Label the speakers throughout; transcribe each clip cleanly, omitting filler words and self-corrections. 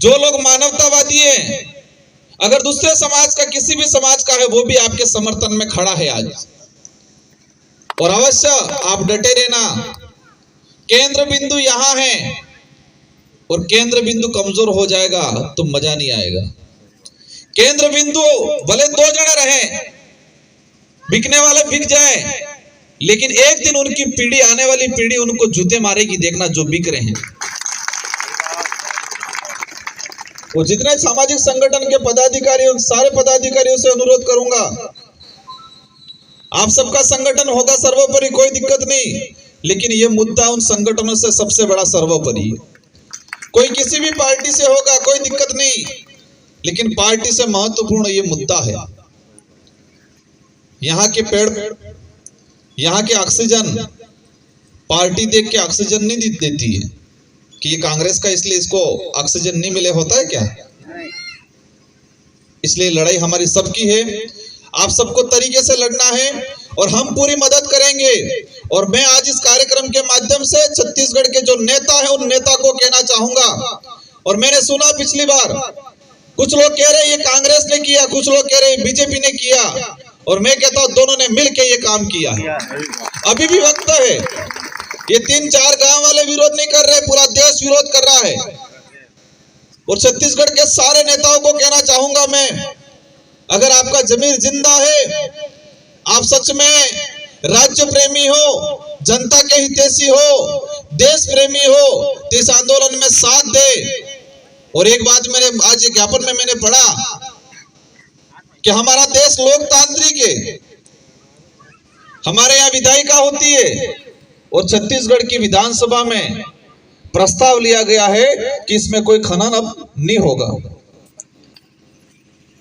Speaker 1: जो लोग मानवतावादी हैं, अगर दूसरे समाज का किसी भी समाज का है वो भी आपके समर्थन में खड़ा है आज। और अवश्य आप डटे रहना, केंद्र बिंदु यहां है और केंद्र बिंदु कमजोर हो जाएगा तो मजा नहीं आएगा। केंद्र बिंदु भले 2 जने रहे, बिकने वाले बिक जाए, लेकिन एक दिन उनकी पीढ़ी, आने वाली पीढ़ी उनको जूते मारेगी, देखना जो बिक रहे हैं। वो जितने सामाजिक संगठन के पदाधिकारी, उन सारे पदाधिकारियों से अनुरोध करूंगा, आप सबका संगठन होगा सर्वोपरि, कोई दिक्कत नहीं, लेकिन ये मुद्दा उन संगठनों से सबसे बड़ा सर्वोपरि। कोई किसी भी पार्टी से होगा, कोई दिक्कत नहीं, लेकिन पार्टी से महत्वपूर्ण ये मुद्दा है। यहाँ के पेड़, यहाँ के ऑक्सीजन, पार्टी देख के ऑक्सीजन नहीं देती है कि ये कांग्रेस का इसलिए इसको ऑक्सीजन नहीं मिले, होता है क्या? इसलिए लड़ाई हमारी सबकी है, आप सबको तरीके से लड़ना है और हम पूरी मदद करेंगे। और मैं आज इस कार्यक्रम के माध्यम से छत्तीसगढ़ के जो नेता है उन नेता को कहना चाहूंगा, और मैंने सुना पिछली बार कुछ लोग कह रहे ये कांग्रेस ने किया, कुछ लोग कह रहे बीजेपी ने किया, और मैं कहता हूं दोनों ने मिलकर ये काम किया है। अभी भी वक्त है, ये 3-4 गांव वाले विरोध नहीं कर रहे, पूरा देश विरोध कर रहा है। और छत्तीसगढ़ के सारे नेताओं को कहना चाहूंगा मैं, अगर आपका जमीर जिंदा है, आप सच में राज्य प्रेमी हो, जनता के हितैषी हो, देश प्रेमी हो, तो इस आंदोलन में साथ दे। और एक बात मैंने आज ज्ञापन में मैंने पढ़ा कि हमारा देश लोकतांत्रिक है, हमारे यहाँ विधायिका होती है, और छत्तीसगढ़ की विधानसभा में प्रस्ताव लिया गया है कि इसमें कोई खनन अब नहीं होगा,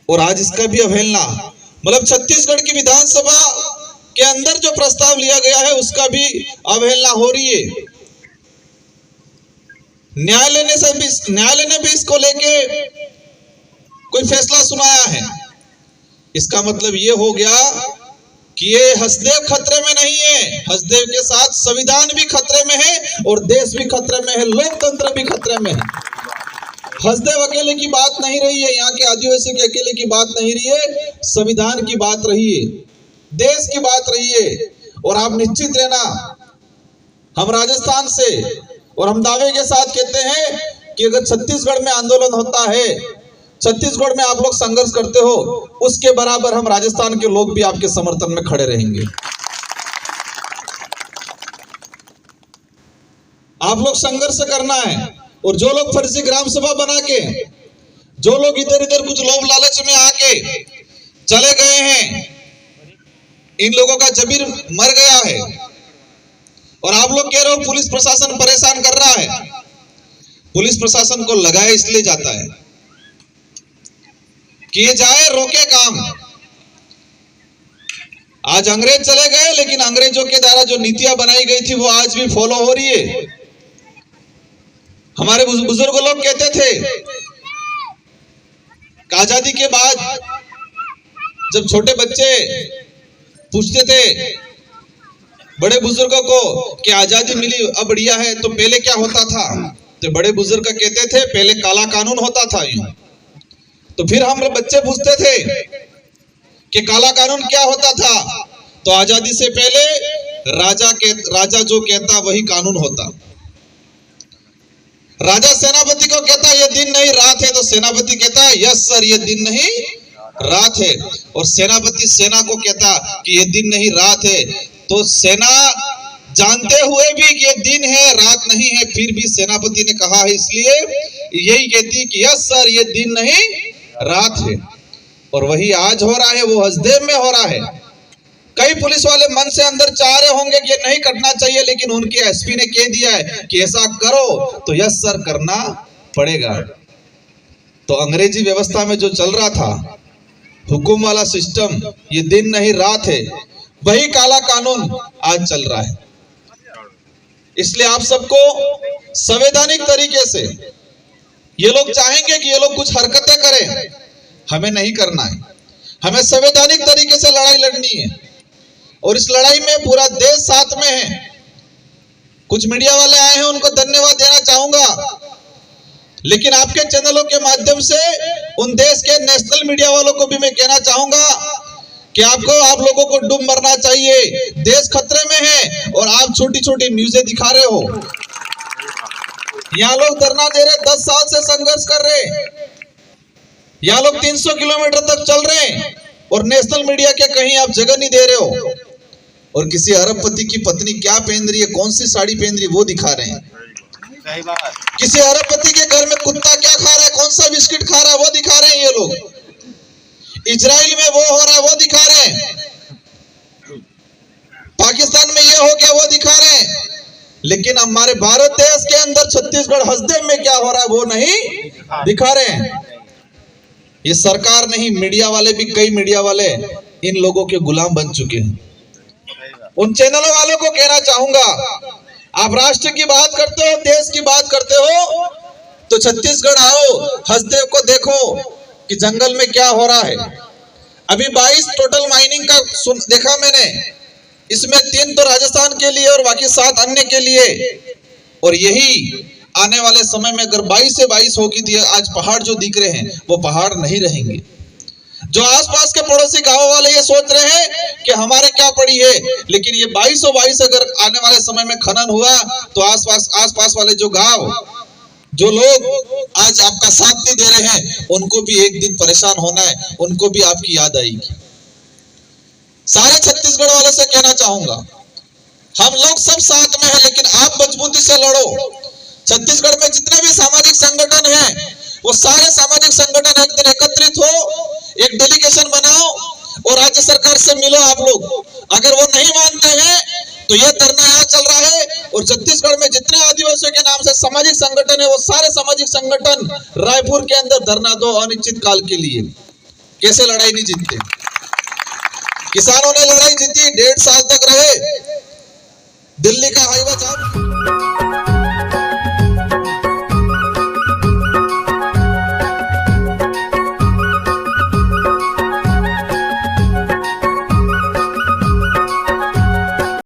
Speaker 1: और आज इसका भी अवहेलना, मतलब छत्तीसगढ़ की विधानसभा के अंदर जो प्रस्ताव लिया गया है उसका भी अवहेलना हो रही है। न्यायालय ने भी इसको लेके कोई फैसला सुनाया है। इसका मतलब ये हो गया कि ये हसदेव खतरे में नहीं है, हसदेव के साथ संविधान भी खतरे में है और देश भी खतरे में है, लोकतंत्र भी खतरे में है। हसदेव अकेले की बात नहीं रही है, यहाँ के आदिवासी के अकेले की बात नहीं रही है, संविधान की बात रही है, देश की बात रही है। और आप निश्चित रहना, हम राजस्थान से और हम दावे के साथ कहते हैं कि अगर छत्तीसगढ़ में आंदोलन होता है, छत्तीसगढ़ में आप लोग संघर्ष करते हो, उसके बराबर हम राजस्थान के लोग भी आपके समर्थन में खड़े रहेंगे। आप लोग संघर्ष करना है, और जो लोग फर्जी ग्राम सभा बना के, जो लोग इधर इधर कुछ लोभ लालच में आके चले गए हैं, इन लोगों का जमीर मर गया है। और आप लोग कह रहे हो पुलिस प्रशासन परेशान कर रहा है, पुलिस प्रशासन को लगाया इसलिए जाता है कि ये जाए रोके काम। आज अंग्रेज चले गए, लेकिन अंग्रेजों के द्वारा जो नीतियां बनाई गई थी वो आज भी फॉलो हो रही है। हमारे बुजुर्ग लोग कहते थे कि आजादी के बाद जब छोटे बच्चे पूछते थे बड़े बुजुर्गों को कि आजादी मिली अब बढ़िया है, तो पहले क्या होता था, तो बड़े बुजुर्ग कहते थे पहले काला कानून होता था यूं। तो फिर हम बच्चे पूछते थे कि काला कानून क्या होता था, तो आजादी से पहले राजा जो कहता वही कानून होता। राजा सेनापति को कहता ये दिन नहीं रात है, तो सेनापति कहता यस सर ये दिन नहीं रात है। और सेनापति सेना को कहता कि ये दिन नहीं रात है, तो सेना जानते हुए भी कि ये दिन है रात नहीं है, फिर भी सेनापति ने कहा है इसलिए यही कहती कि यस सर ये दिन नहीं रात है। और वही आज हो रहा है, वो हसदेव में हो रहा है। कई पुलिस वाले मन से अंदर चाह रहे होंगे कि ये नहीं करना चाहिए, लेकिन उनके एसपी ने कह दिया है कि ऐसा करो तो यस सर करना पड़ेगा। तो अंग्रेजी व्यवस्था में जो चल रहा था हुकुम वाला सिस्टम, ये दिन नहीं रात है, वही काला कानून आज चल रहा है। इसलिए आप सबको संवैधानिक तरीके से, ये लोग चाहेंगे कि ये लोग कुछ हरकतें करें, हमें नहीं करना है, हमें संवैधानिक तरीके से लड़ाई लड़नी है। और इस लड़ाई में पूरा देश साथ में है। कुछ मीडिया वाले आए हैं, उनको धन्यवाद देना चाहूंगा लेकिन आपके चैनलों के माध्यम से उन देश के नेशनल मीडिया वालों को भी मैं कहना चाहूंगा कि आप लोगों को डूब मरना चाहिए। देश खतरे में है और आप छोटी छोटी न्यूज़ें दिखा रहे हो। यहाँ लोग धरना दे रहे, 10 साल से संघर्ष कर रहे, यहाँ लोग 300 किलोमीटर तक चल रहे हैं और नेशनल मीडिया के कहीं आप जगह नहीं दे रहे हो। और किसी अरबपति की पत्नी क्या पहन रही है, कौन सी साड़ी पहन रही है, वो दिखा रहे हैं।
Speaker 2: सही बात।
Speaker 1: किसी अरबपति के घर में कुत्ता क्या खा रहा है, कौन सा बिस्किट खा रहा है, वो दिखा रहे हैं ये लोग। इजराइल में वो हो रहा है, वो दिखा रहे हैं। पाकिस्तान में ये हो गया, वो दिखा रहे हैं। लेकिन हमारे भारत देश के अंदर छत्तीसगढ़ हसदेव में क्या हो रहा है, वो नहीं दिखा रहे हैं। ये सरकार नहीं, मीडिया वाले भी, कई मीडिया वाले इन लोगों के गुलाम बन चुके हैं। उन चैनलों वालों को कहना चाहूंगा, आप राष्ट्र की बात करते हो, देश की बात करते हो, तो छत्तीसगढ़ आओ, हसदेव को देखो कि जंगल में क्या हो रहा है। अभी 22 टोटल माइनिंग का देखा मैंने, इसमें 3 तो राजस्थान के लिए और बाकी 7 अन्य के लिए। और यही आने वाले समय में अगर 22 से 22 होगी तो आज पहाड़ जो दिख रहे हैं वो पहाड़ नहीं रहेंगे। जो आसपास के पड़ोसी गांव वाले ये सोच रहे हैं कि हमारे क्या पड़ी है, लेकिन ये 22 अगर आने वाले समय में खनन हुआ तो आसपास वाले जो गांव, जो लोग आज आपका साथ नहीं दे रहे हैं, उनको भी एक दिन परेशान होना है, उनको भी आपकी याद आएगी। सारे छत्तीसगढ़ वालों से कहना चाहूंगा, हम लोग सब साथ में हैं, लेकिन आप मजबूती से लड़ो। छत्तीसगढ़ में जितने भी सामाजिक संगठन हैं, वो सारे सामाजिक संगठन एक दिन एकत्रित हो, एक डेलीगेशन बनाओ और राज्य सरकार से मिलो आप लोग। अगर वो नहीं मानते हैं तो ये धरना यहाँ चल रहा है। और छत्तीसगढ़ में जितने आदिवासियों के नाम से सामाजिक संगठन है, वो सारे सामाजिक संगठन रायपुर के अंदर धरना दो अनिश्चित काल के लिए। कैसे लड़ाई नहीं जीतते? किसानों ने लड़ाई जीती, 1.5 साल तक रहे, दिल्ली का हाईवे जाम।